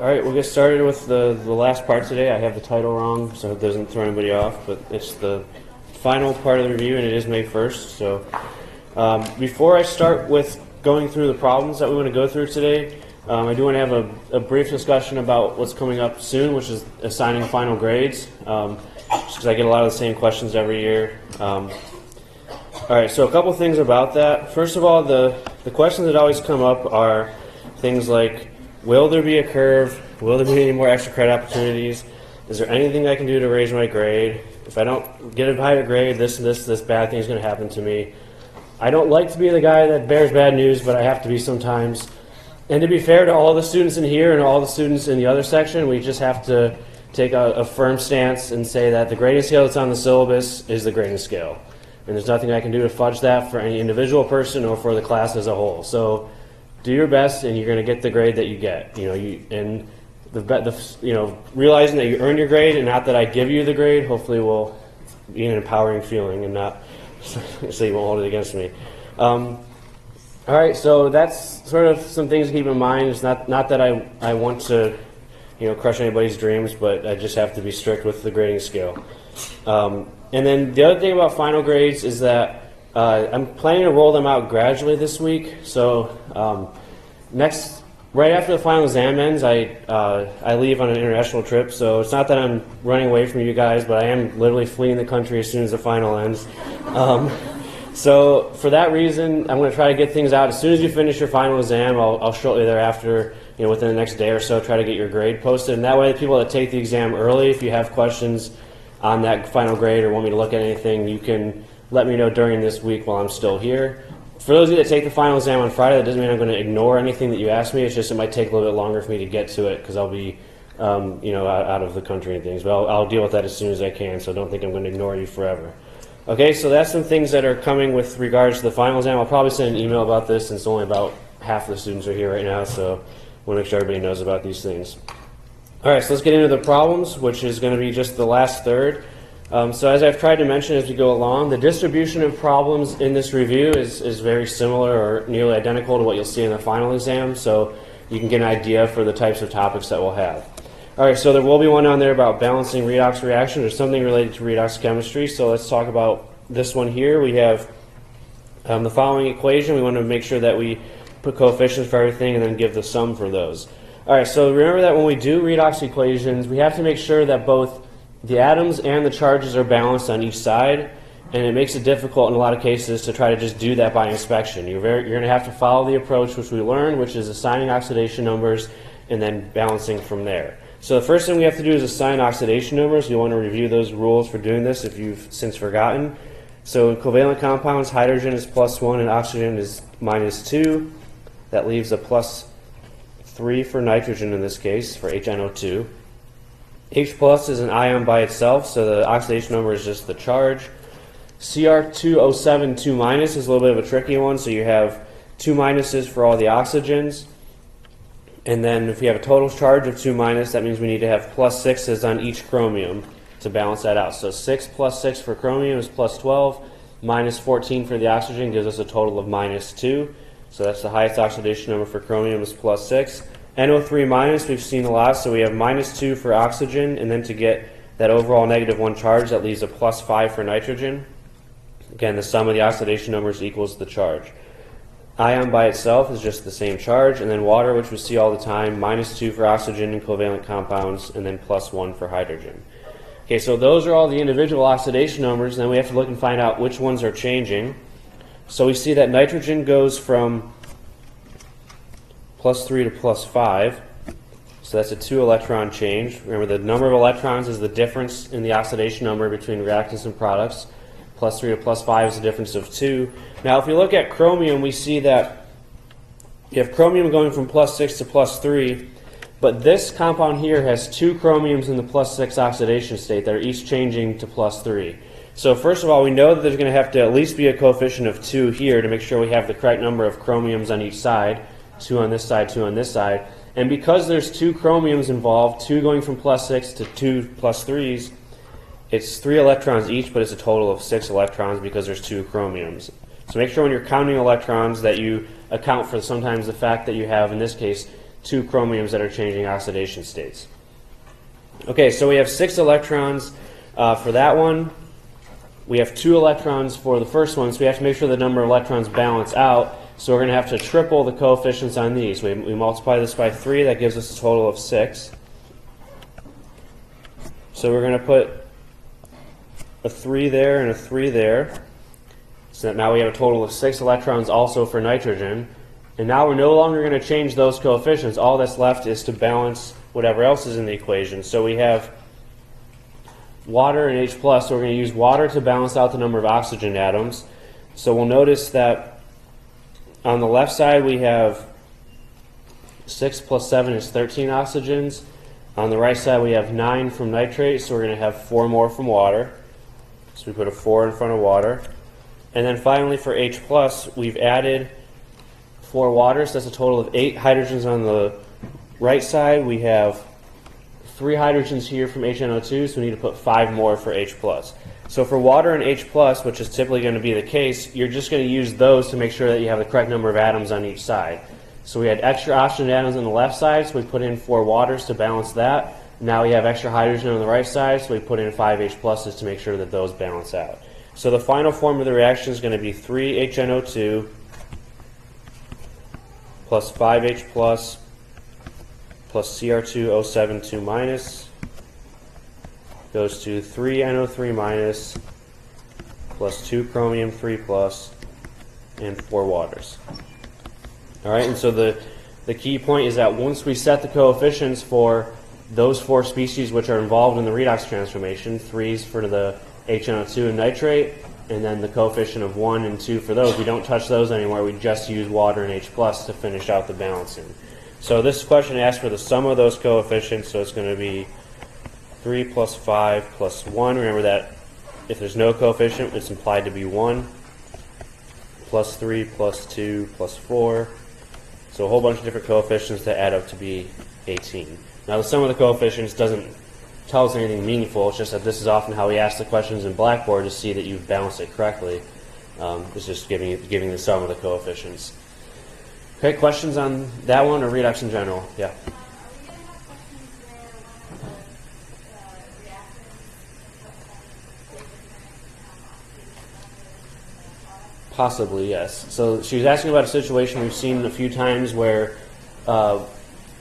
All right, we'll get started with the last part today. I have the title wrong, so it doesn't throw anybody off, but it's the final part of the review, and it is May 1st. So before I start with going through the problems that we want to go through today, I do want to have a brief discussion about what's coming up soon, which is assigning final grades, just because I get a lot of the same questions every year. All right, so a couple things about that. First of all, the questions that always come up are things like, will there be a curve? Will there be any more extra credit opportunities? Is there anything I can do to raise my grade? If I don't get a higher grade, this bad thing is going to happen to me. I don't like to be the guy that bears bad news, but I have to be sometimes. And to be fair to all the students in here and all the students in the other section, we just have to take a firm stance and say that the grading scale that's on the syllabus is the grading scale. And there's nothing I can do to fudge that for any individual person or for the class as a whole. So do your best, and you're going to get the grade that you get. Realizing that you earn your grade, and not that I give you the grade, hopefully will be an empowering feeling, and not so you won't hold it against me. All right, so that's sort of some things to keep in mind. It's not that I want to, crush anybody's dreams, but I just have to be strict with the grading scale. And then the other thing about final grades is that I'm planning to roll them out gradually this week. So right after the final exam ends, I leave on an international trip. So it's not that I'm running away from you guys, but I am literally fleeing the country as soon as the final ends. So for that reason, I'm going to try to get things out as soon as you finish your final exam. I'll shortly thereafter, within the next day or so, try to get your grade posted. And that way, the people that take the exam early, if you have questions on that final grade or want me to look at anything, you can let me know during this week while I'm still here. For those of you that take the final exam on Friday, that doesn't mean I'm going to ignore anything that you ask me. It's just it might take a little bit longer for me to get to it because I'll be, out of the country and things. But I'll deal with that as soon as I can, so don't think I'm going to ignore you forever. Okay, so that's some things that are coming with regards to the final exam. I'll probably send an email about this since only about half the students are here right now, so I want to make sure everybody knows about these things. All right, so let's get into the problems, which is going to be just the last third. So as I've tried to mention as we go along, the distribution of problems in this review is very similar or nearly identical to what you'll see in the final exam, so you can get an idea for the types of topics that we'll have. All right, so there will be one on there about balancing redox reactions or something related to redox chemistry, so let's talk about this one here. We have the following equation. We want to make sure that we put coefficients for everything and then give the sum for those. All right, so remember that when we do redox equations, we have to make sure that both the atoms and the charges are balanced on each side, and it makes it difficult in a lot of cases to try to just do that by inspection. You're going to have to follow the approach which we learned, which is assigning oxidation numbers and then balancing from there. So the first thing we have to do is assign oxidation numbers. You want to review those rules for doing this if you've since forgotten. So in covalent compounds, hydrogen is +1 and oxygen is -2. That leaves a +3 for nitrogen in this case, for HNO2. H plus is an ion by itself, so the oxidation number is just the charge. Cr2O7 2- is a little bit of a tricky one, so you have 2 minuses for all the oxygens. And then if we have a total charge of 2-, that means we need to have +6s on each chromium to balance that out. So 6 + 6 for chromium is +12, -14 for the oxygen gives us a total of -2. So that's the highest oxidation number for chromium is +6. NO3- we've seen a lot, so we have -2 for oxygen, and then to get that overall -1 charge, that leaves a +5 for nitrogen. Again, the sum of the oxidation numbers equals the charge. Ion by itself is just the same charge, and then water, which we see all the time, -2 for oxygen in covalent compounds, and then +1 for hydrogen. Okay, so those are all the individual oxidation numbers, and then we have to look and find out which ones are changing. So we see that nitrogen goes from +3 to +5, so that's a 2 electron change. Remember, the number of electrons is the difference in the oxidation number between reactants and products. +3 to +5 is a difference of 2. Now, if we look at chromium, we see that you have chromium going from +6 to +3, but this compound here has 2 chromiums in the +6 oxidation state that are each changing to +3. So first of all, we know that there's going to have to at least be a coefficient of 2 here to make sure we have the correct number of chromiums on each side. 2 on this side, 2 on this side. And because there's 2 chromiums involved, 2 going from +6 to 2 +3s, it's 3 electrons each, but it's a total of 6 electrons because there's 2 chromiums. So make sure when you're counting electrons that you account for sometimes the fact that you have, in this case, 2 chromiums that are changing oxidation states. Okay, so we have 6 electrons for that one. We have 2 electrons for the first one, so we have to make sure the number of electrons balance out. So we're going to have to triple the coefficients on these. We multiply this by 3, that gives us a total of 6. So we're going to put a 3 there and a 3 there. So that now we have a total of 6 electrons also for nitrogen. And now we're no longer going to change those coefficients. All that's left is to balance whatever else is in the equation. So we have water and H+, so we're going to use water to balance out the number of oxygen atoms. So we'll notice that on the left side we have 6 plus 7 is 13 oxygens. On the right side we have 9 from nitrate, so we're going to have 4 more from water. So we put a 4 in front of water. And then finally for H+, we've added 4 waters. That's a total of 8 hydrogens on the right side. We have 3 hydrogens here from HNO2, so we need to put 5 more for H+. So for water and H+, which is typically going to be the case, you're just going to use those to make sure that you have the correct number of atoms on each side. So we had extra oxygen atoms on the left side, so we put in 4 waters to balance that. Now we have extra hydrogen on the right side, so we put in 5 H+'s to make sure that those balance out. So the final form of the reaction is going to be 3 HNO2 plus 5H plus Cr2O7 2 minus goes to 3 NO3 minus plus 2 chromium 3 plus and 4 waters. All right, and so the key point is that once we set the coefficients for those 4 species which are involved in the redox transformation, 3's for the HNO2 and nitrate, and then the coefficient of 1 and 2 for those, we don't touch those anymore. We just use water and H+ to finish out the balancing. So this question asks for the sum of those coefficients, so it's going to be 3 plus 5 plus 1. Remember that if there's no coefficient, it's implied to be 1. Plus 3 plus 2 plus 4. So a whole bunch of different coefficients that add up to be 18. Now the sum of the coefficients doesn't tell us anything meaningful. It's just that this is often how we ask the questions in Blackboard to see that you've balanced it correctly. It's just giving the sum of the coefficients. Okay, questions on that one or redox in general? Yeah. Possibly, yes. So she was asking about a situation we've seen a few times where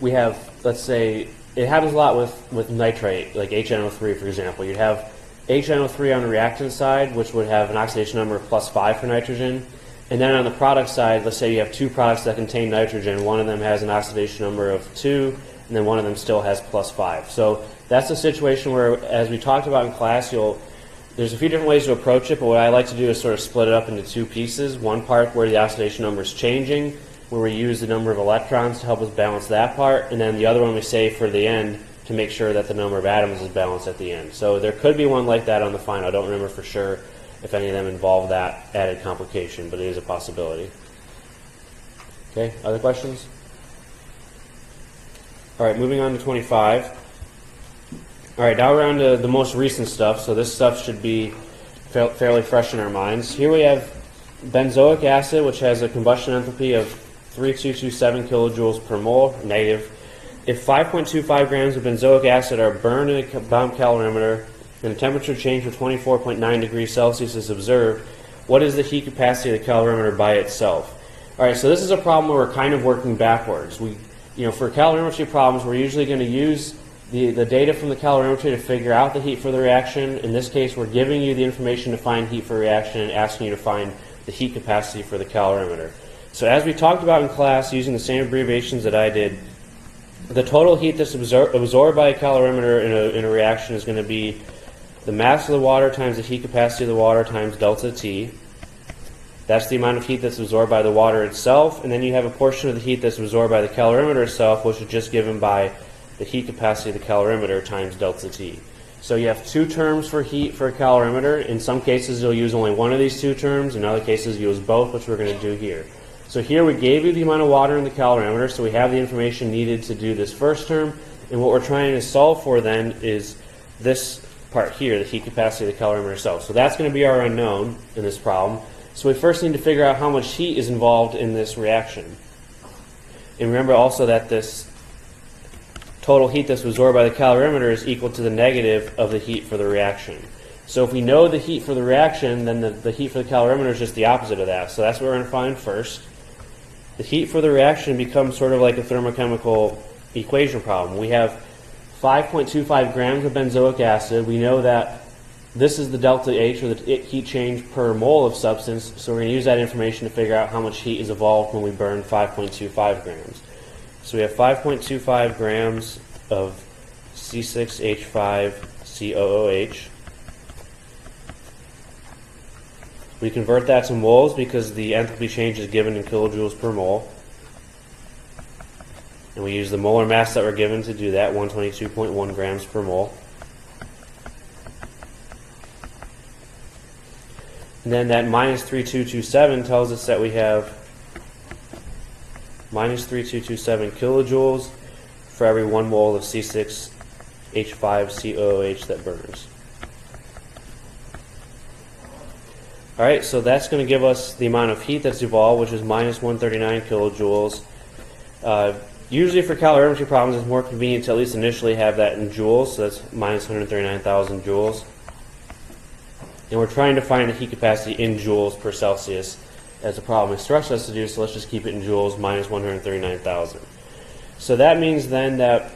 we have, let's say, it happens a lot with nitrate, like HNO3, for example. You'd have HNO3 on the reactant side, which would have an oxidation number of +5 for nitrogen. And then on the product side, let's say you have 2 products that contain nitrogen. One of them has an oxidation number of 2, and then one of them still has +5. So that's a situation where, as we talked about in class, there's a few different ways to approach it, but what I like to do is sort of split it up into 2 pieces. One part where the oxidation number is changing, where we use the number of electrons to help us balance that part, and then the other one we save for the end to make sure that the number of atoms is balanced at the end. So there could be one like that on the final. I don't remember for sure if any of them involve that added complication, but it is a possibility. Okay, other questions? All right, moving on to 25. All right, now we're on to the most recent stuff, so this stuff should be fairly fresh in our minds. Here we have benzoic acid, which has a combustion enthalpy of 3227 kilojoules per mole, negative. If 5.25 grams of benzoic acid are burned in a bomb calorimeter and a temperature change of 24.9 degrees Celsius is observed, what is the heat capacity of the calorimeter by itself? All right, so this is a problem where we're kind of working backwards. For calorimetry problems, we're usually going to use the data from the calorimetry to figure out the heat for the reaction. In this case, we're giving you the information to find heat for reaction and asking you to find the heat capacity for the calorimeter. So as we talked about in class, using the same abbreviations that I did, the total heat that's absorbed by a calorimeter in a reaction is going to be the mass of the water times the heat capacity of the water times delta T. That's the amount of heat that's absorbed by the water itself, and then you have a portion of the heat that's absorbed by the calorimeter itself, which is just given by the heat capacity of the calorimeter times delta T. So you have 2 terms for heat for a calorimeter. In some cases you'll use only one of these 2 terms, in other cases you'll use both, which we're going to do here. So here we gave you the amount of water in the calorimeter, so we have the information needed to do this first term, and what we're trying to solve for then is this part here, the heat capacity of the calorimeter itself. So that's going to be our unknown in this problem. So we first need to figure out how much heat is involved in this reaction. And remember also that this total heat that's absorbed by the calorimeter is equal to the negative of the heat for the reaction. So if we know the heat for the reaction, then the heat for the calorimeter is just the opposite of that. So that's what we're going to find first. The heat for the reaction becomes sort of like a thermochemical equation problem. We have 5.25 grams of benzoic acid. We know that this is the delta H, or the heat change per mole of substance, so we're going to use that information to figure out how much heat is evolved when we burn 5.25 grams. So we have 5.25 grams of C6H5COOH. We convert that to moles because the enthalpy change is given in kilojoules per mole. And we use the molar mass that we're given to do that, 122.1 grams per mole. And then that minus 3227 tells us that we have minus 3227 kilojoules for every 1 mole of C6H5COOH that burns. Alright, so that's going to give us the amount of heat that's evolved, which is minus 139 kilojoules. Usually for calorimetry problems, it's more convenient to at least initially have that in joules, so that's minus 139,000 joules. And we're trying to find the heat capacity in joules per Celsius as the problem instructs us to do, so let's just keep it in joules, minus 139,000. So that means then that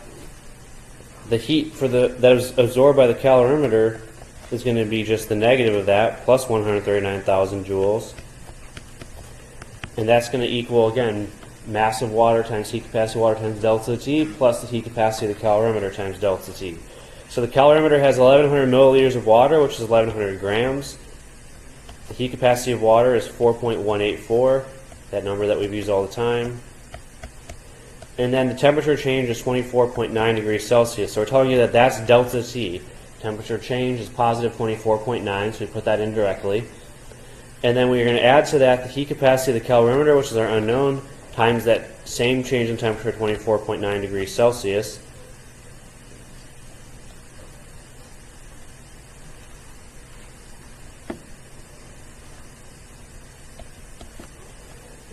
the heat that is absorbed by the calorimeter is going to be just the negative of that, plus 139,000 joules. And that's going to equal, again, mass of water times heat capacity of water times delta T, plus the heat capacity of the calorimeter times delta T. So the calorimeter has 1,100 milliliters of water, which is 1,100 grams. The heat capacity of water is 4.184, that number that we've used all the time. And then the temperature change is 24.9 degrees Celsius. So we're telling you that that's delta T. Temperature change is positive 24.9, so we put that in directly. And then we're going to add to that the heat capacity of the calorimeter, which is our unknown, times that same change in temperature, 24.9 degrees Celsius.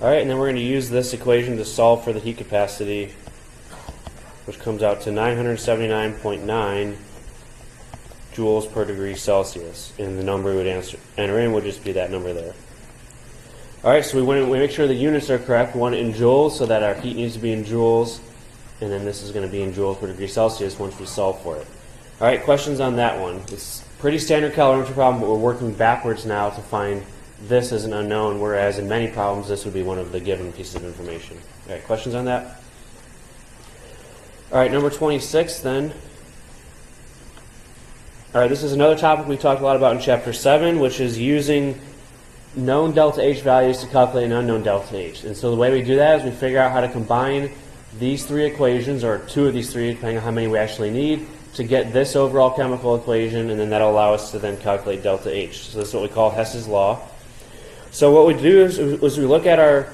Alright, and then we're going to use this equation to solve for the heat capacity, which comes out to 979.9 joules per degree Celsius. And the number we would enter in would just be that number there. Alright, so we make sure the units are correct. We want it in joules, so that our heat needs to be in joules. And then this is going to be in joules per degree Celsius once we solve for it. Alright, questions on that one. It's a pretty standard calorimetry problem, but we're working backwards now to find this as an unknown, whereas in many problems this would be one of the given pieces of information. Alright, questions on that? Alright, number 26 then. Alright, this is another topic we talked a lot about in Chapter 7, which is using known delta H values to calculate an unknown delta H. And so the way we do that is we figure out how to combine these three equations, or two of these three, depending on how many we actually need, to get this overall chemical equation, and then that'll allow us to then calculate delta H. So this is what we call Hess's Law. So what we do is we look at our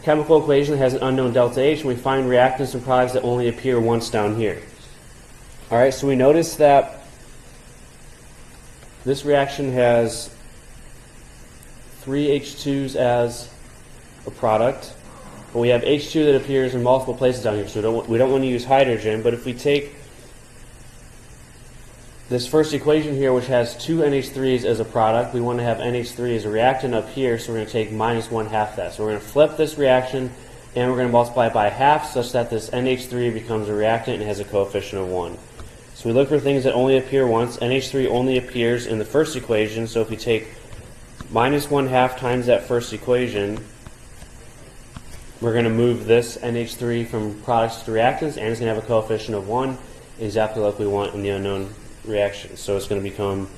chemical equation that has an unknown delta H, and we find reactants and products that only appear once down here. Alright, so we notice that this reaction has 3 H2s as a product, but we have H2 that appears in multiple places down here, so we don't want to use hydrogen. But if we take this first equation here, which has 2 NH3s as a product, we want to have NH3 as a reactant up here, so we're going to take minus 1/2 that. So we're going to flip this reaction, and we're going to multiply it by half, such that this NH3 becomes a reactant and has a coefficient of 1. So we look for things that only appear once. NH3 only appears in the first equation, so if we take minus 1/2 times that first equation, we're going to move this NH3 from products to reactants, and it's going to have a coefficient of 1, exactly like we want in the unknown reaction. So it's going to become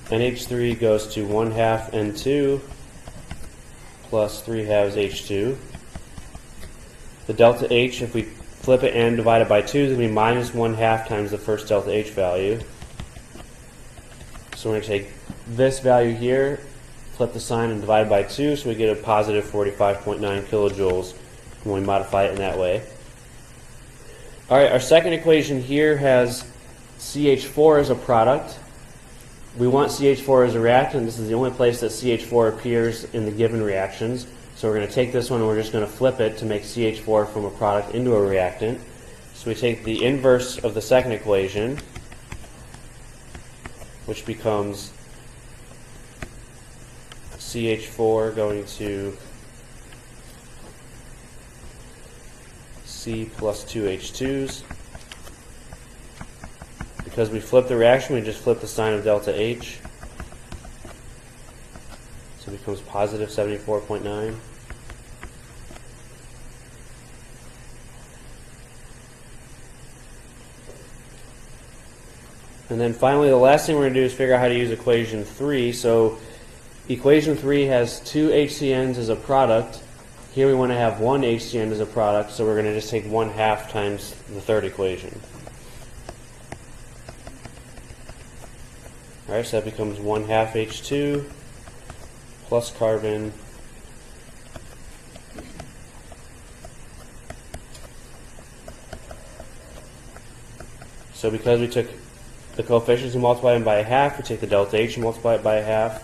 NH3 goes to 1/2 N2 plus 3/2 H2. The delta H, if we flip it and divide it by 2, is going to be minus 1/2 times the first delta H value. So we're going to take this value here, flip the sign, and divide by 2, so we get a positive 45.9 kilojoules when we modify it in that way. Alright, our second equation here has CH4 as a product. We want CH4 as a reactant. This is the only place that CH4 appears in the given reactions. So we're going to take this one and we're just going to flip it to make CH4 from a product into a reactant. So we take the inverse of the second equation, which becomes CH4 going to C plus 2 H2s. Because we flip the reaction, we just flip the sign of delta H. So it becomes positive 74.9. And then finally, the last thing we're going to do is figure out how to use equation 3. So equation 3 has 2 HCNs as a product. Here we want to have 1 HCN as a product, so we're going to just take 1/2 times the third equation. Alright, so that becomes 1/2 H2 plus carbon so because we took the coefficients and multiply them by 1/2, we take the delta H and multiply it by 1/2.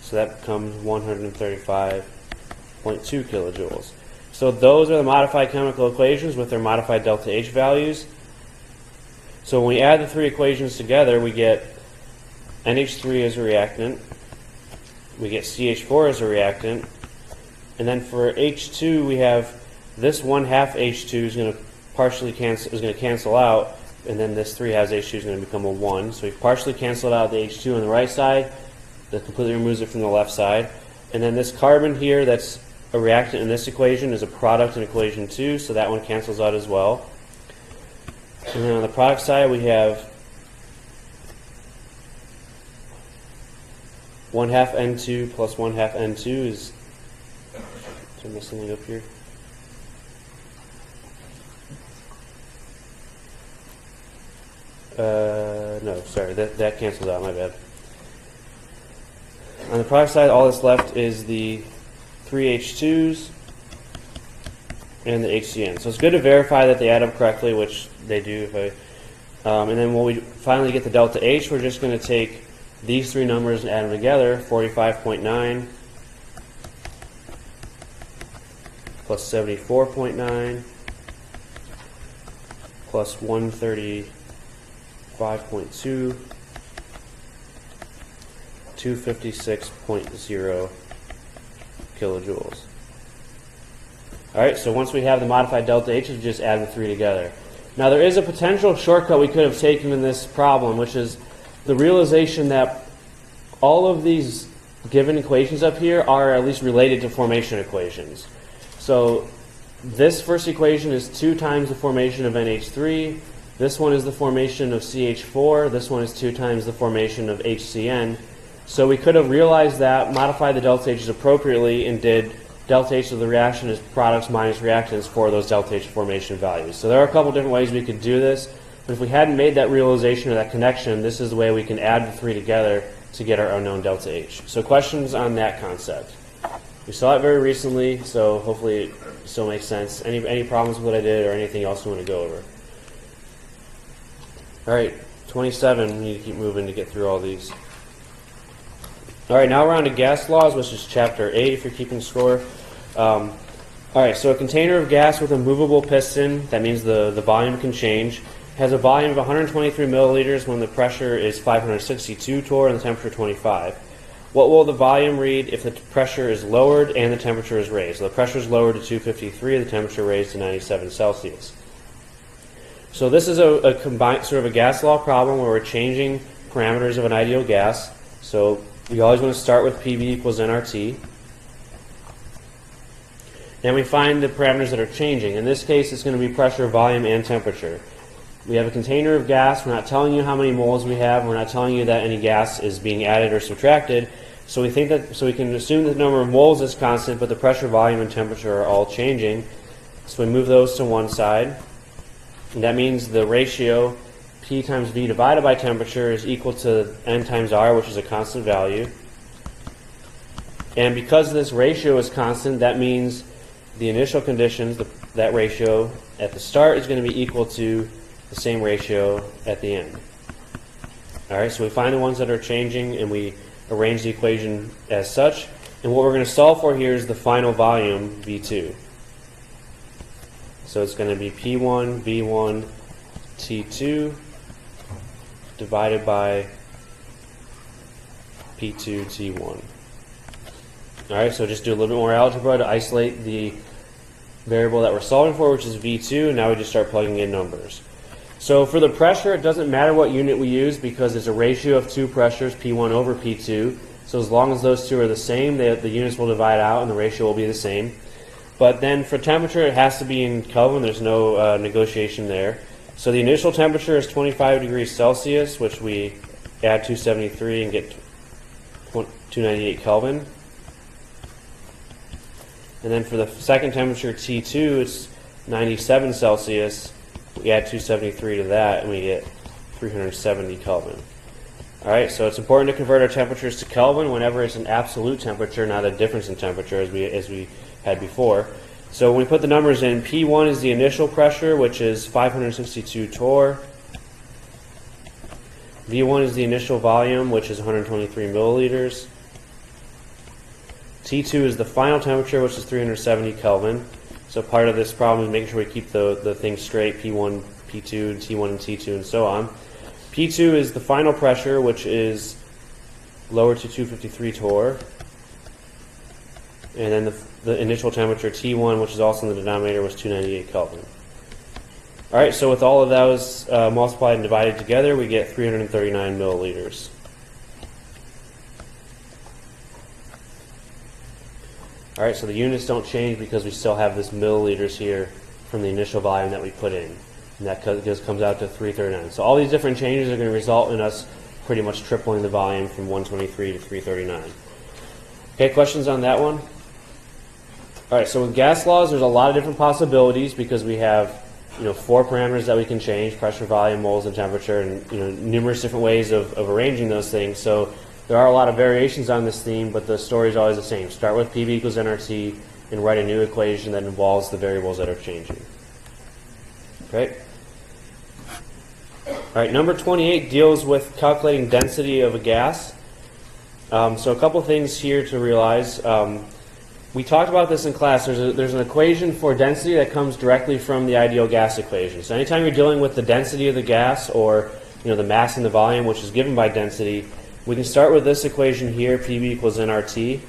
So that becomes 135.2 kilojoules. So those are the modified chemical equations with their modified delta H values. So when we add the three equations together, we get NH3 as a reactant, we get CH4 as a reactant, and then for H2 we have this 1/2 H2 is going to cancel out, and then this 3 has H2 is going to become a 1. So we've partially canceled out the H2 on the right side, that completely removes it from the left side. And then this carbon here that's a reactant in this equation is a product in equation 2, so that one cancels out as well. And then on the product side we have 1/2 N2 plus 1/2 N2 is I mess something up here? No, sorry, that cancels out, my bad. On the product side, all that's left is the 3 H2s and the HCN. So it's good to verify that they add up correctly, which they do. And then when we finally get the delta H, we're just going to take these three numbers and add them together, 45.9 plus 74.9 plus 135.2, 256.0 kilojoules. Alright, so once we have the modified delta H, we just add the three together. Now there is a potential shortcut we could have taken in this problem, which is the realization that all of these given equations up here are at least related to formation equations. So this first equation is 2 times the formation of NH3, this one is the formation of CH4, this one is 2 times the formation of HCN. So we could have realized that, modified the delta H's appropriately, and did delta H of the reaction as products minus reactants for those delta H formation values. So there are a couple different ways we could do this, but if we hadn't made that realization or that connection, this is the way we can add the three together to get our unknown delta H. So questions on that concept? We saw it very recently, so hopefully it still makes sense. Any problems with what I did or anything else you want to go over? Alright, 27, we need to keep moving to get through all these. Alright, now we're on to gas laws, which is chapter 8 if you're keeping score. Alright, so a container of gas with a movable piston, that means the volume can change, has a volume of 123 milliliters when the pressure is 562 torr and the temperature 25. What will the volume read if the pressure is lowered and the temperature is raised? So the pressure is lowered to 253, the temperature raised to 97 Celsius. So this is a combined sort of a gas law problem where we're changing parameters of an ideal gas. So we always want to start with PV equals nRT. Then we find the parameters that are changing. In this case, it's going to be pressure, volume, and temperature. We have a container of gas. We're not telling you how many moles we have. We're not telling you that any gas is being added or subtracted. So we think that, so we can assume that the number of moles is constant, but the pressure, volume, and temperature are all changing. So we move those to one side. And that means the ratio P times V divided by temperature is equal to N times R, which is a constant value. And because this ratio is constant, that means the initial conditions, that ratio at the start is going to be equal to the same ratio at the end. Alright, so we find the ones that are changing and we arrange the equation as such. And what we're going to solve for here is the final volume, V2. So it's going to be P1, V1, T2 divided by P2, T1. Alright, so just do a little bit more algebra to isolate the variable that we're solving for, which is V2, and now we just start plugging in numbers. So for the pressure, it doesn't matter what unit we use because it's a ratio of two pressures, P1 over P2. So as long as those two are the same, the units will divide out and the ratio will be the same. But then for temperature, it has to be in Kelvin. There's no negotiation there. So the initial temperature is 25 degrees Celsius, which we add 273 and get 298 Kelvin. And then for the second temperature, T2, it's 97 Celsius. We add 273 to that, and we get 370 Kelvin. All right, so it's important to convert our temperatures to Kelvin whenever it's an absolute temperature, not a difference in temperature as we had before. So when we put the numbers in, P1 is the initial pressure, which is 562 torr. V1 is the initial volume, which is 123 milliliters. T2 is the final temperature, which is 370 Kelvin. So part of this problem is making sure we keep the things straight, P1, P2, T1, and T2, and so on. P2 is the final pressure, which is lowered to 253 torr. And then the initial temperature, T1, which is also in the denominator, was 298 Kelvin. All right, so with all of those multiplied and divided together, we get 339 milliliters. All right, so the units don't change because we still have this milliliters here from the initial volume that we put in. And that just comes out to 339. So all these different changes are going to result in us pretty much tripling the volume from 123 to 339. Okay, questions on that one? All right, so with gas laws, there's a lot of different possibilities because we have, 4 parameters that we can change: pressure, volume, moles, and temperature, and numerous different ways of arranging those things. So there are a lot of variations on this theme, but the story is always the same. Start with PV equals nRT and write a new equation that involves the variables that are changing. Okay. All right, number 28 deals with calculating density of a gas. So a couple things here to realize. We talked about this in class. There's an equation for density that comes directly from the ideal gas equation. So anytime you're dealing with the density of the gas or the mass and the volume, which is given by density, we can start with this equation here, PV equals nRT.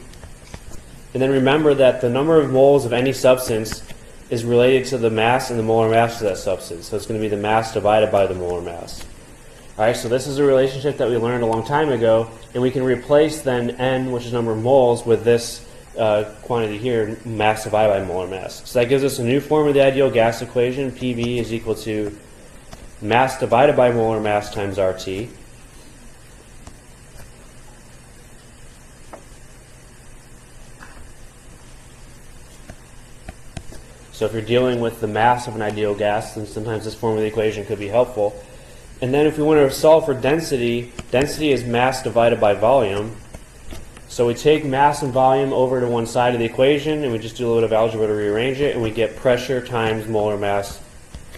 And then remember that the number of moles of any substance is related to the mass and the molar mass of that substance. So it's going to be the mass divided by the molar mass. All right, so this is a relationship that we learned a long time ago, and we can replace then N, which is number of moles, with this quantity here, mass divided by molar mass. So that gives us a new form of the ideal gas equation. PV is equal to mass divided by molar mass times RT. So if you're dealing with the mass of an ideal gas, then sometimes this form of the equation could be helpful. And then if we want to solve for density, density is mass divided by volume. So we take mass and volume over to one side of the equation, and we just do a little bit of algebra to rearrange it, and we get pressure times molar mass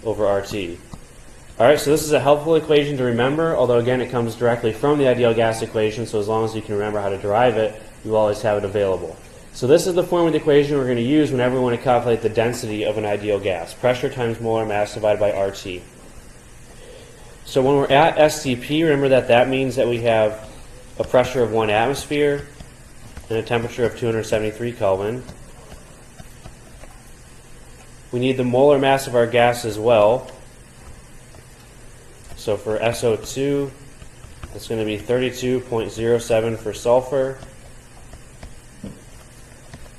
over RT. All right, so this is a helpful equation to remember, although again it comes directly from the ideal gas equation, so as long as you can remember how to derive it, you always have it available. So this is the form of the equation we're going to use whenever we want to calculate the density of an ideal gas. Pressure times molar mass divided by RT. So when we're at STP, remember that means that we have a pressure of 1 atmosphere and a temperature of 273 Kelvin. We need the molar mass of our gas as well. So for SO2, it's going to be 32.07 for sulfur,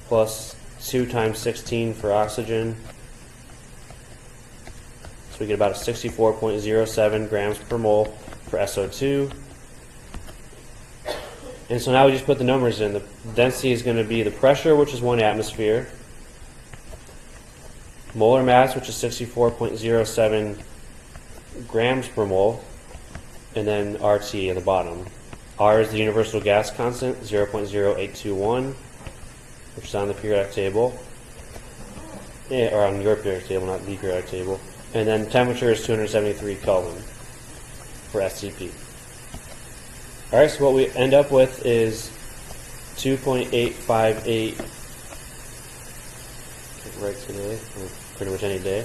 plus 2 times 16 for oxygen. So we get about a 64.07 grams per mole for SO2. And so now we just put the numbers in. The density is going to be the pressure, which is 1 atmosphere, molar mass, which is 64.07 grams per mole, and then RT at the bottom. R is the universal gas constant, 0.0821. Which is on the periodic table, or on your periodic table, not the periodic table. And then temperature is 273 Kelvin for STP. All right, so what we end up with is 2.858, right today, or pretty much any day,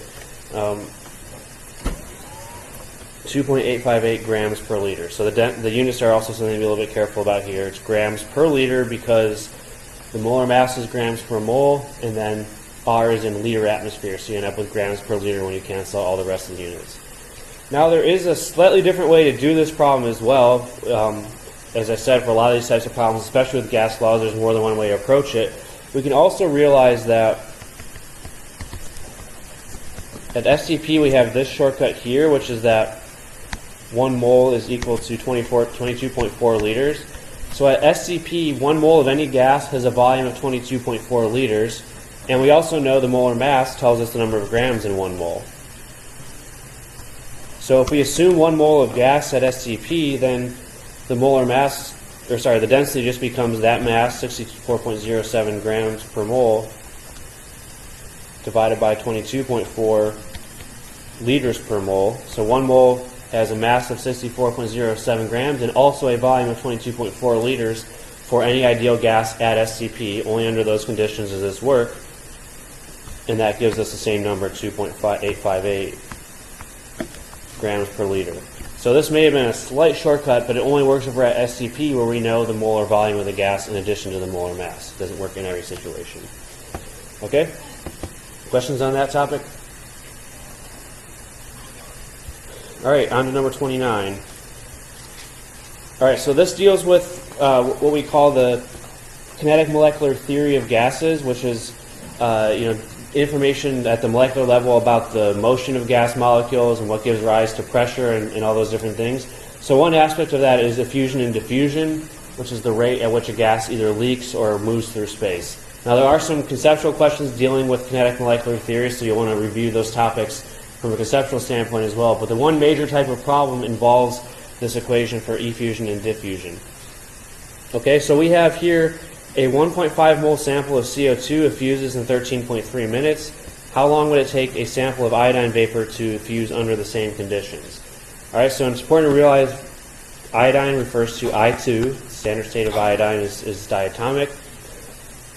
2.858 grams per liter. So the units are also something to be a little bit careful about here. It's grams per liter because the molar mass is grams per mole, and then R is in liter atmosphere, so you end up with grams per liter when you cancel all the rest of the units. Now there is a slightly different way to do this problem as well. As I said, for a lot of these types of problems, especially with gas laws, there's more than one way to approach it. We can also realize that at STP we have this shortcut here, which is that 1 mole is equal to 22.4 liters. So at SCP, 1 mole of any gas has a volume of 22.4 liters, and we also know the molar mass tells us the number of grams in 1 mole. So if we assume 1 mole of gas at SCP, then the molar mass, the density just becomes that mass, 64.07 grams per mole, divided by 22.4 liters per mole. So 1 mole has a mass of 64.07 grams and also a volume of 22.4 liters for any ideal gas at SCP. Only under those conditions does this work, and that gives us the same number, 2.858 grams per liter. So this may have been a slight shortcut, but it only works over at SCP, where we know the molar volume of the gas in addition to the molar mass. It doesn't work in every situation. Okay? Questions on that topic? All right, on to number 29. All right, so this deals with what we call the kinetic molecular theory of gases, which is information at the molecular level about the motion of gas molecules and what gives rise to pressure and all those different things. So one aspect of that is effusion and diffusion, which is the rate at which a gas either leaks or moves through space. Now there are some conceptual questions dealing with kinetic molecular theory, so you'll want to review those topics from a conceptual standpoint as well. But the one major type of problem involves this equation for effusion and diffusion. Okay, so we have here a 1.5 mole sample of CO2 effuses in 13.3 minutes. How long would it take a sample of iodine vapor to effuse under the same conditions? All right, so it's important to realize iodine refers to I2. Standard state of iodine is diatomic.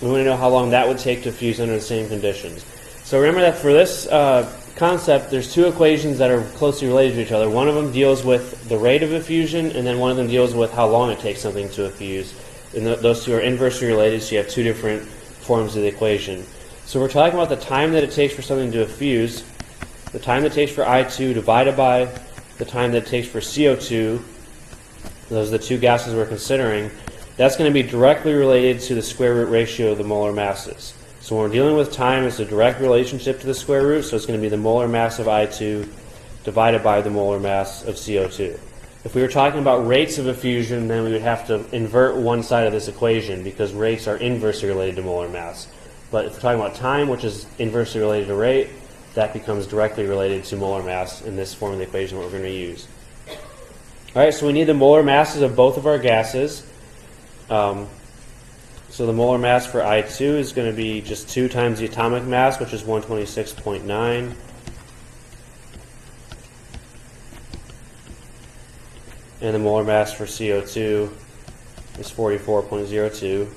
We want to know how long that would take to effuse under the same conditions. So remember that for this concept, there's two equations that are closely related to each other. One of them deals with the rate of effusion, and then one of them deals with how long it takes something to effuse. And those two are inversely related, so you have two different forms of the equation. So we're talking about the time that it takes for something to effuse, the time that it takes for I2 divided by the time that it takes for CO2. Those are the two gases we're considering. That's going to be directly related to the square root ratio of the molar masses. So when we're dealing with time, it's a direct relationship to the square root, so it's going to be the molar mass of I2 divided by the molar mass of CO2. If we were talking about rates of effusion, then we would have to invert one side of this equation because rates are inversely related to molar mass. But if we're talking about time, which is inversely related to rate, that becomes directly related to molar mass in this form of the equation that we're going to use. All right, so we need the molar masses of both of our gases. So the molar mass for I2 is going to be just 2 times the atomic mass, which is 126.9. And the molar mass for CO2 is 44.02,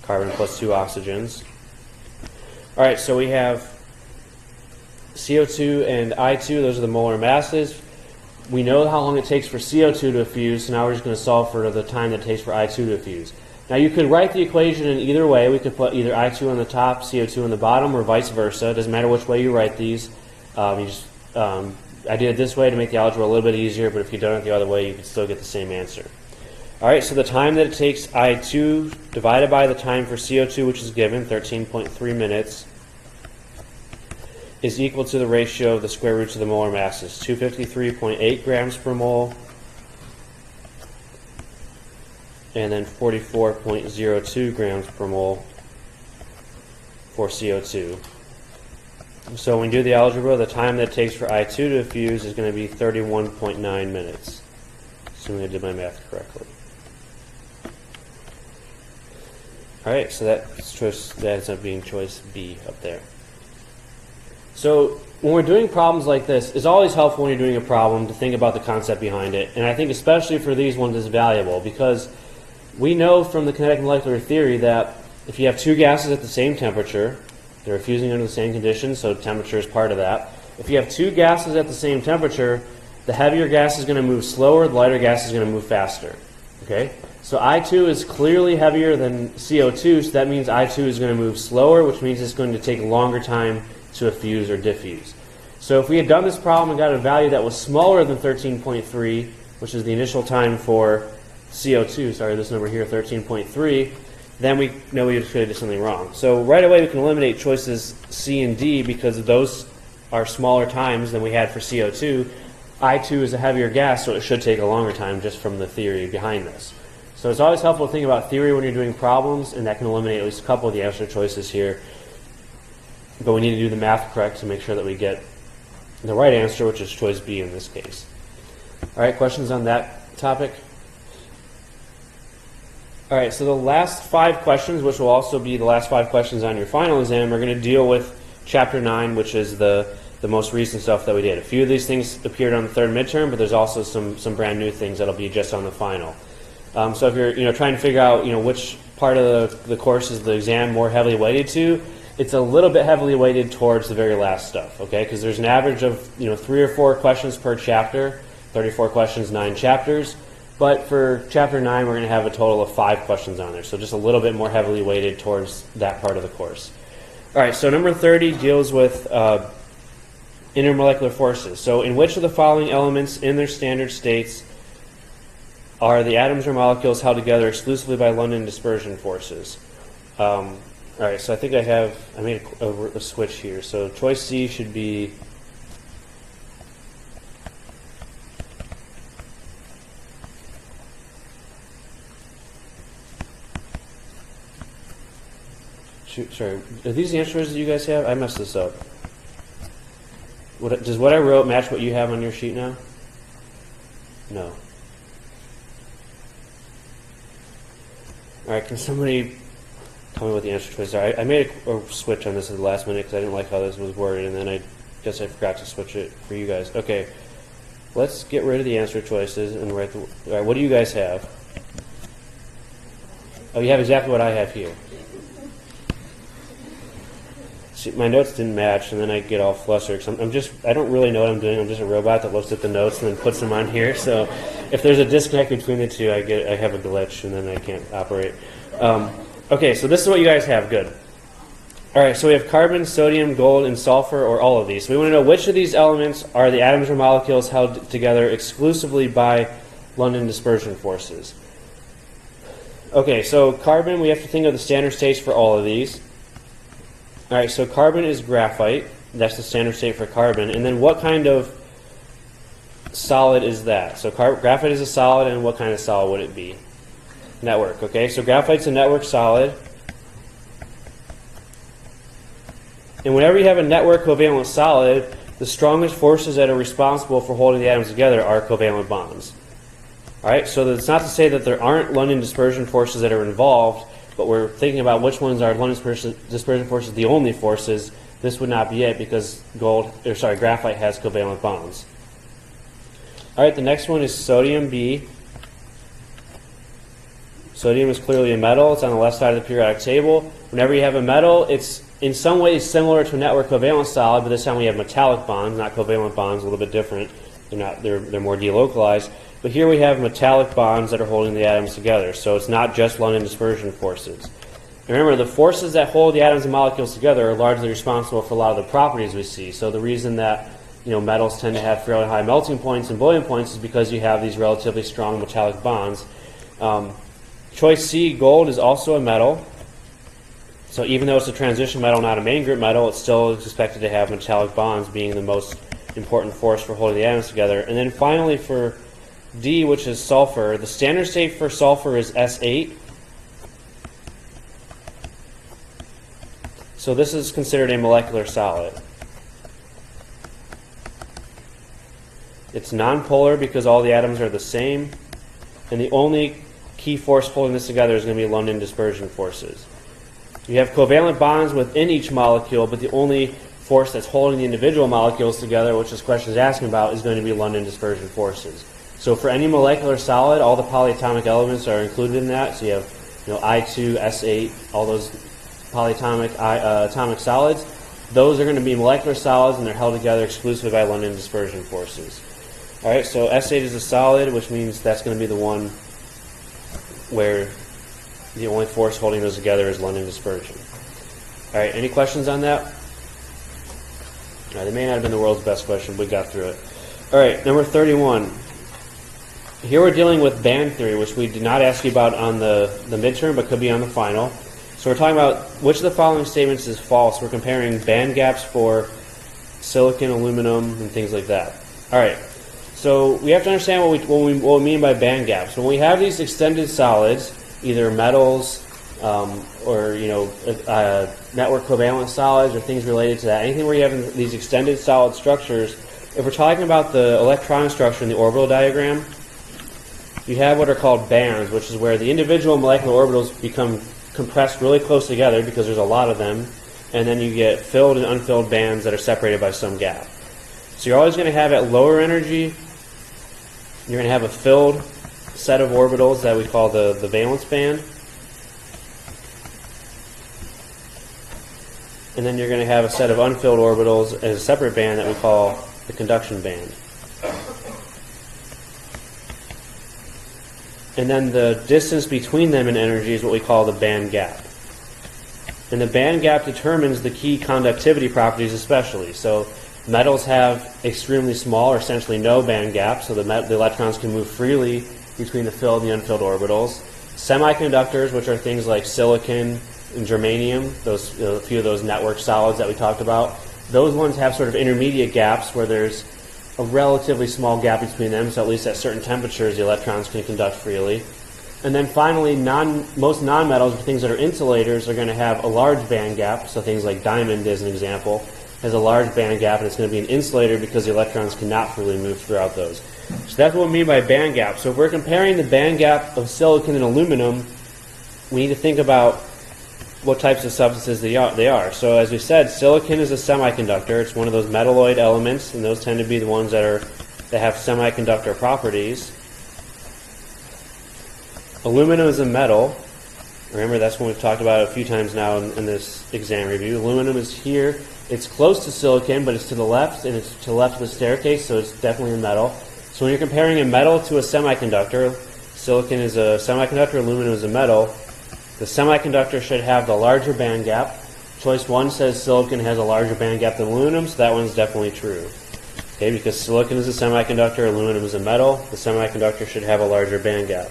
carbon plus 2 oxygens. All right, so we have CO2 and I2, those are the molar masses. We know how long it takes for CO2 to effuse, so now we're just going to solve for the time that it takes for I2 to effuse. Now you could write the equation in either way. We could put either I2 on the top, CO2 on the bottom, or vice versa. It doesn't matter which way you write these. I did it this way to make the algebra a little bit easier, but if you done it the other way, you could still get the same answer. All right, so the time that it takes I2 divided by the time for CO2, which is given, 13.3 minutes, is equal to the ratio of the square roots of the molar masses, 253.8 grams per mole, and then 44.02 grams per mole for CO2. So when we do the algebra, the time that it takes for I2 to effuse is going to be 31.9 minutes, assuming I did my math correctly. All right, so that ends up being choice B up there. So when we're doing problems like this, it's always helpful when you're doing a problem to think about the concept behind it, and I think especially for these ones it's valuable because we know from the kinetic molecular theory that if you have two gases at the same temperature, they're fusing under the same conditions, so temperature is part of that. If you have two gases at the same temperature, the heavier gas is going to move slower, the lighter gas is going to move faster. Okay? So I2 is clearly heavier than CO2, so that means I2 is going to move slower, which means it's going to take a longer time to effuse or diffuse. So if we had done this problem and got a value that was smaller than 13.3, which is the initial time for CO2, sorry, this number here, 13.3, then we know we could have did something wrong. So right away we can eliminate choices C and D because those are smaller times than we had for CO2. I2 is a heavier gas, so it should take a longer time just from the theory behind this. So it's always helpful to think about theory when you're doing problems, and that can eliminate at least a couple of the answer choices here. But we need to do the math correct to make sure that we get the right answer, which is choice B in this case. All right, questions on that topic? All right, so the last 5 questions, which will also be the last 5 questions on your final exam, are going to deal with Chapter 9, which is the most recent stuff that we did. A few of these things appeared on the third midterm, but there's also some brand new things that'll be just on the final. So if you're trying to figure out which part of the course is the exam more heavily weighted to, it's a little bit heavily weighted towards the very last stuff, okay? Because there's an average of 3 or 4 questions per chapter, 34 questions, 9 chapters. But for Chapter 9, we're going to have a total of 5 questions on there, so just a little bit more heavily weighted towards that part of the course. All right, so number 30 deals with intermolecular forces. So in which of the following elements in their standard states are the atoms or molecules held together exclusively by London dispersion forces? All right, so I think I made a switch here. So choice C should be sorry, are these the answers that you guys have? I messed this up. Does what I wrote match what you have on your sheet now? No. All right, can somebody tell me what the answer choices are? I made a switch on this at the last minute because I didn't like how this was worded, and then I guess I forgot to switch it for you guys. Okay, let's get rid of the answer choices and write the... All right, what do you guys have? Oh, you have exactly what I have here. See, my notes didn't match, and then I get all flustered. Cause I don't really know what I'm doing. I'm just a robot that looks at the notes and then puts them on here. So if there's a disconnect between the two, I have a glitch, and then I can't operate. Okay, so this is what you guys have. Good. All right, so we have carbon, sodium, gold, and sulfur, or all of these. So we want to know which of these elements are the atoms or molecules held together exclusively by London dispersion forces. Okay, so carbon, we have to think of the standard states for all of these. All right, so carbon is graphite. That's the standard state for carbon. And then what kind of solid is that? So graphite is a solid, and what kind of solid would it be? Network, okay? So graphite's a network solid. And whenever you have a network covalent solid, the strongest forces that are responsible for holding the atoms together are covalent bonds. All right, so that's not to say that there aren't London dispersion forces that are involved, but we're thinking about which ones are London dispersion forces the only forces. This would not be it because graphite has covalent bonds. All right, the next one is sodium B. Sodium is clearly a metal. It's on the left side of the periodic table. Whenever you have a metal, it's in some ways similar to a network covalent solid, but this time we have metallic bonds, not covalent bonds, a little bit different. They're more delocalized. But here we have metallic bonds that are holding the atoms together, so it's not just London dispersion forces. And remember, the forces that hold the atoms and molecules together are largely responsible for a lot of the properties we see. So the reason that metals tend to have fairly high melting points and boiling points is because you have these relatively strong metallic bonds. Choice C, gold, is also a metal. So even though it's a transition metal, not a main group metal, it's still expected to have metallic bonds being the most important force for holding the atoms together. And then finally for D, which is sulfur, the standard state for sulfur is S8. So this is considered a molecular solid. It's nonpolar because all the atoms are the same, and the only key force holding this together is going to be London dispersion forces. You have covalent bonds within each molecule, but the only force that's holding the individual molecules together, which this question is asking about, is going to be London dispersion forces. So for any molecular solid, all the polyatomic elements are included in that. So you have I2, S8, all those polyatomic atomic solids. Those are going to be molecular solids, and they're held together exclusively by London dispersion forces. All right, so S8 is a solid, which means that's going to be the one where the only force holding those together is London dispersion. All right, any questions on that? All right, they may not have been the world's best question, but we got through it. All right, number 31. Here we're dealing with band theory, which we did not ask you about on the midterm, but could be on the final. So we're talking about which of the following statements is false. We're comparing band gaps for silicon, aluminum, and things like that. All right, so we have to understand what we mean by band gaps. When we have these extended solids, either metals or network covalent solids or things related to that, anything where you have these extended solid structures, if we're talking about the electron structure in the orbital diagram, you have what are called bands, which is where the individual molecular orbitals become compressed really close together because there's a lot of them, and then you get filled and unfilled bands that are separated by some gap. So you're always going to have at lower energy, you're going to have a filled set of orbitals that we call the valence band, and then you're going to have a set of unfilled orbitals as a separate band that we call the conduction band. And then the distance between them in energy is what we call the band gap. And the band gap determines the key conductivity properties especially. So metals have extremely small or essentially no band gap, so the electrons can move freely between the filled and the unfilled orbitals. Semiconductors, which are things like silicon and germanium, those a few of those network solids that we talked about, those ones have sort of intermediate gaps where there's a relatively small gap between them, so at least at certain temperatures the electrons can conduct freely. And then finally, most nonmetals, or things that are insulators, are going to have a large band gap. So things like diamond, as an example, has a large band gap, and it's going to be an insulator because the electrons cannot freely move throughout those. So that's what we mean by band gap. So if we're comparing the band gap of silicon and aluminum, we need to think about what types of substances they are. So as we said, silicon is a semiconductor. It's one of those metalloid elements, and those tend to be the ones that have semiconductor properties. Aluminum is a metal. Remember, that's one we've talked about a few times now in this exam review. Aluminum is here. It's close to silicon, but it's to the left, and it's to the left of the staircase, so it's definitely a metal. So when you're comparing a metal to a semiconductor, silicon is a semiconductor, aluminum is a metal. The semiconductor should have the larger band gap. Choice 1 says silicon has a larger band gap than aluminum, so that one's definitely true. Okay, because silicon is a semiconductor, aluminum is a metal, the semiconductor should have a larger band gap.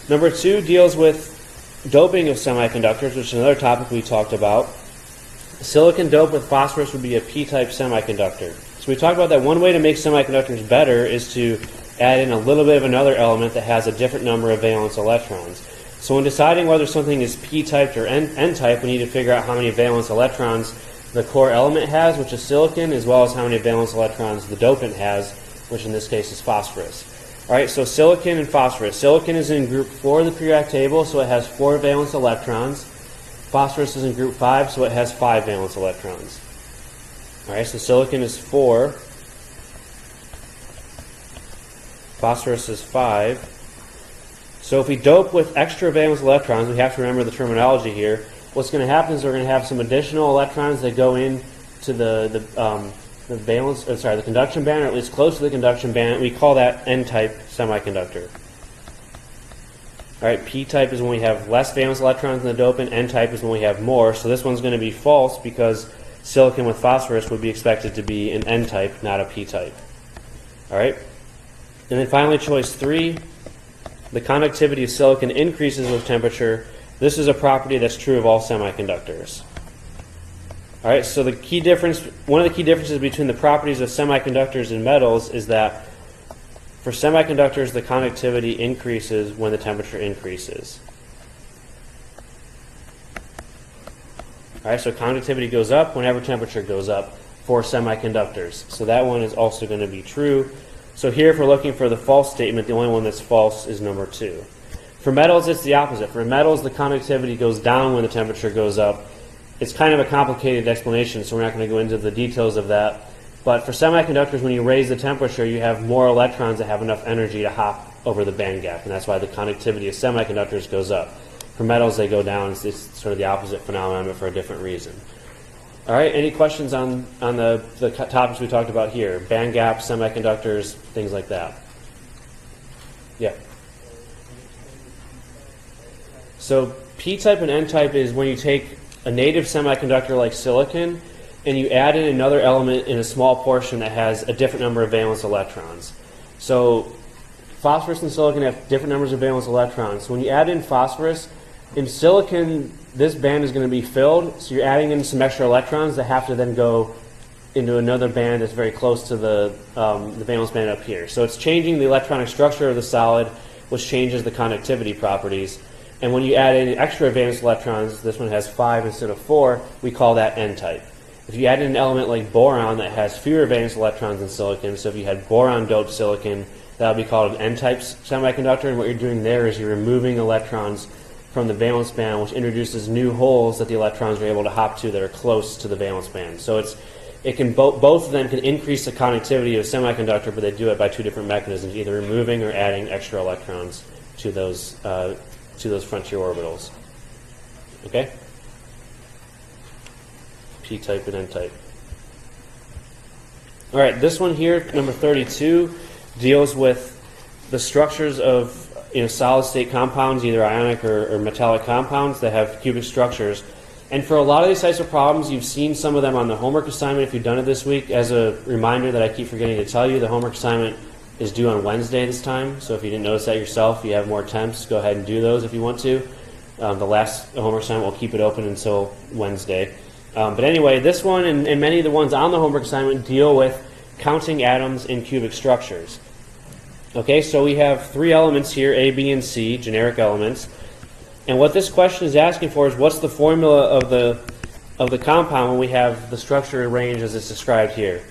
Number 2 deals with doping of semiconductors, which is another topic we talked about. Silicon doped with phosphorus would be a p-type semiconductor. So we talked about that one way to make semiconductors better is to add in a little bit of another element that has a different number of valence electrons. So when deciding whether something is p-typed or n-type, we need to figure out how many valence electrons the core element has, which is silicon, as well as how many valence electrons the dopant has, which in this case is phosphorus. All right, so silicon and phosphorus. Silicon is in group 4 of the periodic table, so it has 4 valence electrons. Phosphorus is in group 5, so it has 5 valence electrons. All right, so silicon is 4. Phosphorus is 5. So if we dope with extra valence electrons, we have to remember the terminology here. What's going to happen is we're going to have some additional electrons that go into the conduction band, or at least close to the conduction band. We call that n-type semiconductor. All right, p-type is when we have less valence electrons in the dopant. N-type is when we have more. So this one's going to be false because silicon with phosphorus would be expected to be an n-type, not a p-type. All right, and then finally, choice 3. The conductivity of silicon increases with temperature. This is a property that's true of all semiconductors. All right, so one of the key differences between the properties of semiconductors and metals is that for semiconductors, the conductivity increases when the temperature increases. All right, so conductivity goes up whenever temperature goes up for semiconductors. So that one is also going to be true. So here, if we're looking for the false statement, the only one that's false is number 2. For metals, it's the opposite. For metals, the conductivity goes down when the temperature goes up. It's kind of a complicated explanation, so we're not going to go into the details of that. But for semiconductors, when you raise the temperature, you have more electrons that have enough energy to hop over the band gap, and that's why the conductivity of semiconductors goes up. For metals, they go down. It's sort of the opposite phenomenon, but for a different reason. All right, any questions on the topics we talked about here? Band gaps, semiconductors, things like that. Yeah. So P-type and N-type is when you take a native semiconductor like silicon and you add in another element in a small portion that has a different number of valence electrons. So phosphorus and silicon have different numbers of valence electrons. So when you add in phosphorus, in silicon, this band is going to be filled, so you're adding in some extra electrons that have to then go into another band that's very close to the valence band up here. So it's changing the electronic structure of the solid, which changes the conductivity properties. And when you add in extra valence electrons, this one has 5 instead of 4, we call that N-type. If you add in an element like boron that has fewer valence electrons than silicon, so if you had boron-doped silicon, that would be called an N-type semiconductor, and what you're doing there is you're removing electrons from the valence band, which introduces new holes that the electrons are able to hop to that are close to the valence band. So it can both of them can increase the conductivity of a semiconductor, but they do it by two different mechanisms, either removing or adding extra electrons to those frontier orbitals. Okay? P-type and N-type. All right, this one here, number 32, deals with the structures of solid-state compounds, either ionic or metallic compounds that have cubic structures. And for a lot of these types of problems, you've seen some of them on the homework assignment if you've done it this week. As a reminder that I keep forgetting to tell you, the homework assignment is due on Wednesday this time. So if you didn't notice that yourself, you have more attempts, go ahead and do those if you want to. The last homework assignment will keep it open until Wednesday. But anyway, this one and many of the ones on the homework assignment deal with counting atoms in cubic structures. Okay, so we have 3 elements here, A, B, and C, generic elements. And what this question is asking for is what's the formula of the compound when we have the structure arranged as it's described here.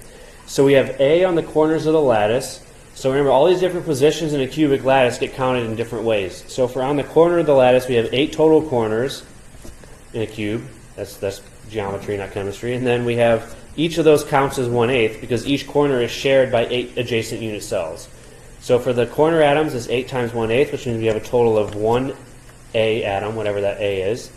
So we have A on the corners of the lattice. So remember, all these different positions in a cubic lattice get counted in different ways. So for on the corner of the lattice, we have 8 total corners in a cube. That's geometry, not chemistry. And then we have each of those counts as 1/8 because each corner is shared by 8 adjacent unit cells. So for the corner atoms, it's 8 times 1/8, which means we have a total of 1 A atom, whatever that A is.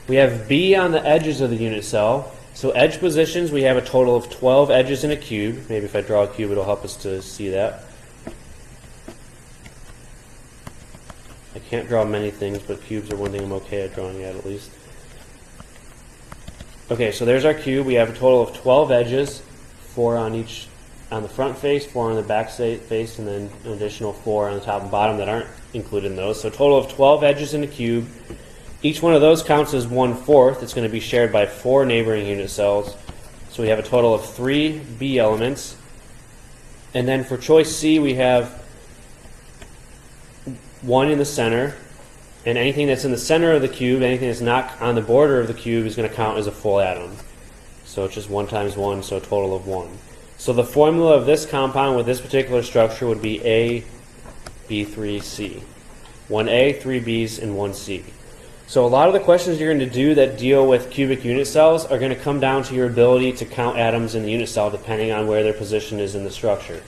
We have B on the edges of the unit cell. So edge positions, we have a total of 12 edges in a cube. Maybe if I draw a cube, it'll help us to see that. I can't draw many things, but cubes are one thing I'm okay at drawing at least. Okay, so there's our cube. We have a total of 12 edges, 4 on the front face, 4 on the back face, and then an additional 4 on the top and bottom that aren't included in those. So a total of 12 edges in a cube. Each one of those counts as 1/4. It's going to be shared by 4 neighboring unit cells. So we have a total of 3 B elements. And then for choice C, we have 1 in the center. And anything that's in the center of the cube, anything that's not on the border of the cube is going to count as a full atom. So it's just 1 times 1, so a total of 1. So the formula of this compound with this particular structure would be A, B, 3, C. 1A, 3 Bs, and 1 C. So a lot of the questions you're going to do that deal with cubic unit cells are going to come down to your ability to count atoms in the unit cell depending on where their position is in the structure.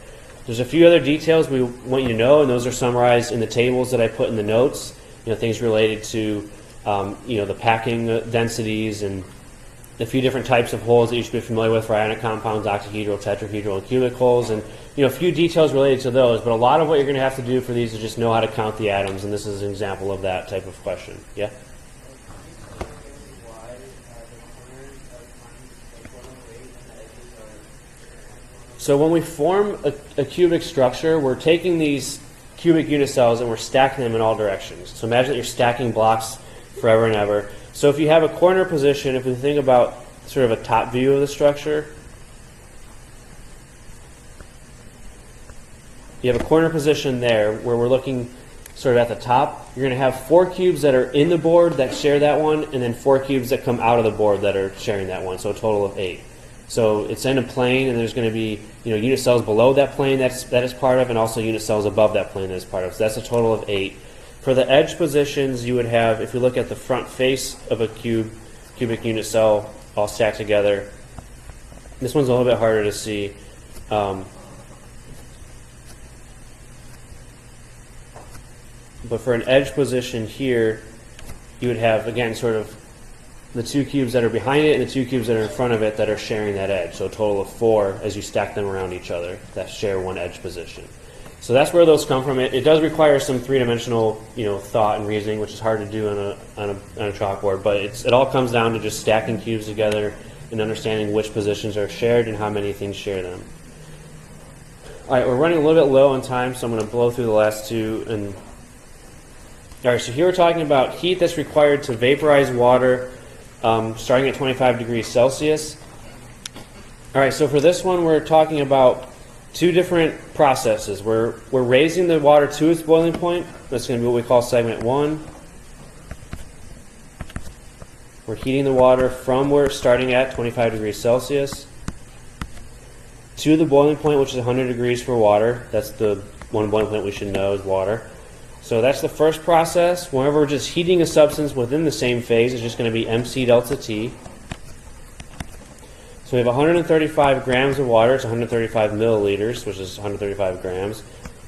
There's a few other details we want you to know, and those are summarized in the tables that I put in the notes. Things related to the packing densities and a few different types of holes that you should be familiar with for ionic compounds, octahedral, tetrahedral, and cubic holes, and a few details related to those. But a lot of what you're going to have to do for these is just know how to count the atoms, and this is an example of that type of question. Yeah? So when we form a cubic structure, we're taking these cubic unit cells and we're stacking them in all directions. So imagine that you're stacking blocks forever and ever. So if you have a corner position, if we think about sort of a top view of the structure, you have a corner position there where we're looking sort of at the top. You're going to have 4 cubes that are in the board that share that one, and then 4 cubes that come out of the board that are sharing that one, so a total of 8. So it's in a plane, and there's going to be unit cells below that plane that is part of, and also unit cells above that plane that is part of. So that's a total of 8. For the edge positions, you would have, if you look at the front face of a cubic unit cell all stacked together, This one's a little bit harder to see. But for an edge position here, you would have, again, sort of the two cubes that are behind it and the two cubes that are in front of it that are sharing that edge. So a total of 4 as you stack them around each other that share one edge position. So that's where those come from. It does require some three-dimensional, thought and reasoning, which is hard to do on a chalkboard. But it all comes down to just stacking cubes together and understanding which positions are shared and how many things share them. All right, we're running a little bit low on time, so I'm going to blow through the last two. All right, so here we're talking about heat that's required to vaporize water starting at 25 degrees Celsius. All right, so for this one, we're talking about two different processes. We're raising the water to its boiling point. That's going to be what we call segment 1. We're heating the water from where it's starting at 25 degrees Celsius to the boiling point, which is 100 degrees for water. That's the one boiling point we should know is water. So that's the first process. Whenever we're just heating a substance within the same phase, it's just going to be MC delta T. So we have 135 grams of water. It's 135 milliliters, which is 135 grams.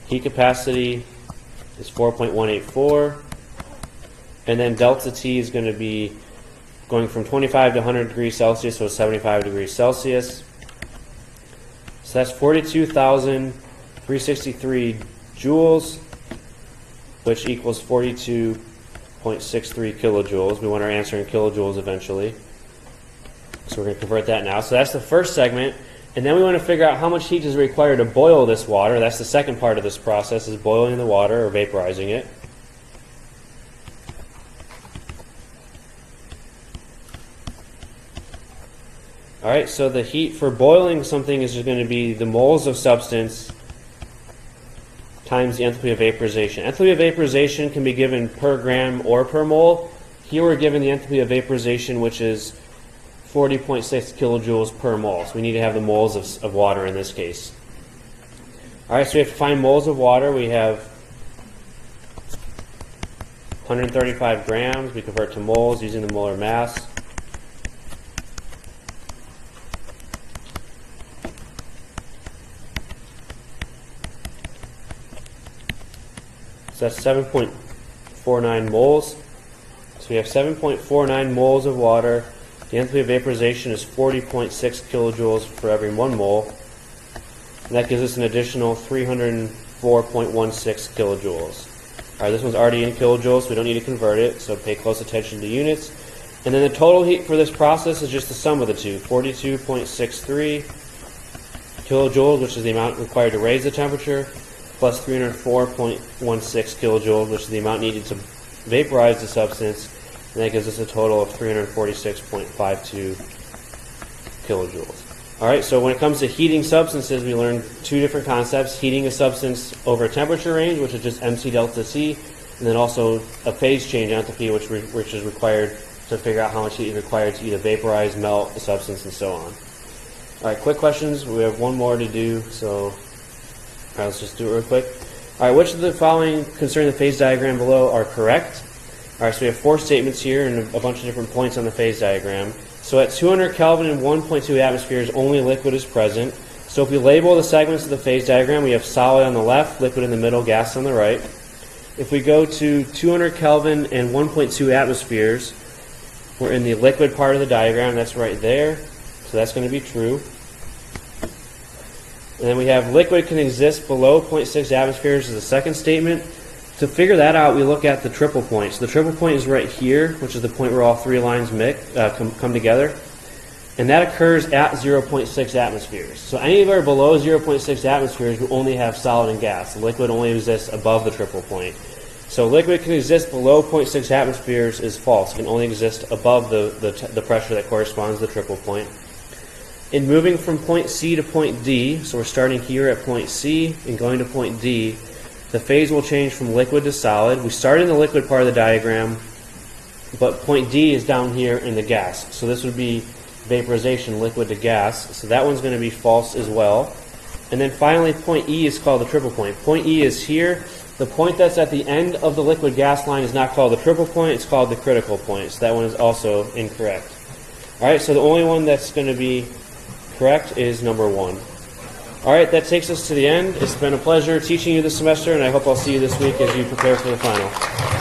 Heat capacity is 4.184. And then delta T is going to be going from 25 to 100 degrees Celsius, so 75 degrees Celsius. So that's 42,363 joules, which equals 42.63 kilojoules. We want our answer in kilojoules eventually. So we're going to convert that now. So that's the first segment. And then we want to figure out how much heat is required to boil this water. That's the second part of this process, is boiling the water or vaporizing it. All right, so the heat for boiling something is just going to be the moles of substance times the enthalpy of vaporization. Enthalpy of vaporization can be given per gram or per mole. Here we're given the enthalpy of vaporization, which is 40.6 kilojoules per mole. So we need to have the moles of water in this case. All right, so we have to find moles of water. We have 135 grams. We convert to moles using the molar mass. So that's 7.49 moles. So we have 7.49 moles of water. The enthalpy of vaporization is 40.6 kilojoules for every 1 mole. And that gives us an additional 304.16 kilojoules. All right, this one's already in kilojoules, so we don't need to convert it, so pay close attention to units. And then the total heat for this process is just the sum of the two, 42.63 kilojoules, which is the amount required to raise the temperature, plus 304.16 kilojoules, which is the amount needed to vaporize the substance, and that gives us a total of 346.52 kilojoules. All right, so when it comes to heating substances, we learned two different concepts: heating a substance over a temperature range, which is just MC delta T, and then also a phase change enthalpy, which is required to figure out how much heat is required to either vaporize, melt the substance, and so on. All right, quick questions. We have one more to do, so let's just do it real quick. All right, which of the following concerning the phase diagram below are correct? All right, so we have 4 statements here and a bunch of different points on the phase diagram. So at 200 Kelvin and 1.2 atmospheres, only liquid is present. So if we label the segments of the phase diagram, we have solid on the left, liquid in the middle, gas on the right. If we go to 200 Kelvin and 1.2 atmospheres, we're in the liquid part of the diagram. That's right there. So that's going to be true. And then we have liquid can exist below 0.6 atmospheres as the second statement. To figure that out, we look at the triple point. So the triple point is right here, which is the point where all 3 lines come together. And that occurs at 0.6 atmospheres. So anywhere below 0.6 atmospheres, we only have solid and gas. Liquid only exists above the triple point. So liquid can exist below 0.6 atmospheres is false. It can only exist above the pressure that corresponds to the triple point. In moving from point C to point D, so we're starting here at point C and going to point D, the phase will change from liquid to solid. We start in the liquid part of the diagram, but point D is down here in the gas. So this would be vaporization, liquid to gas. So that one's going to be false as well. And then finally, point E is called the triple point. Point E is here. The point that's at the end of the liquid gas line is not called the triple point, it's called the critical point. So that one is also incorrect. All right, so the only one that's going to be correct is number 1. All right, that takes us to the end. It's been a pleasure teaching you this semester, and I hope I'll see you this week as you prepare for the final.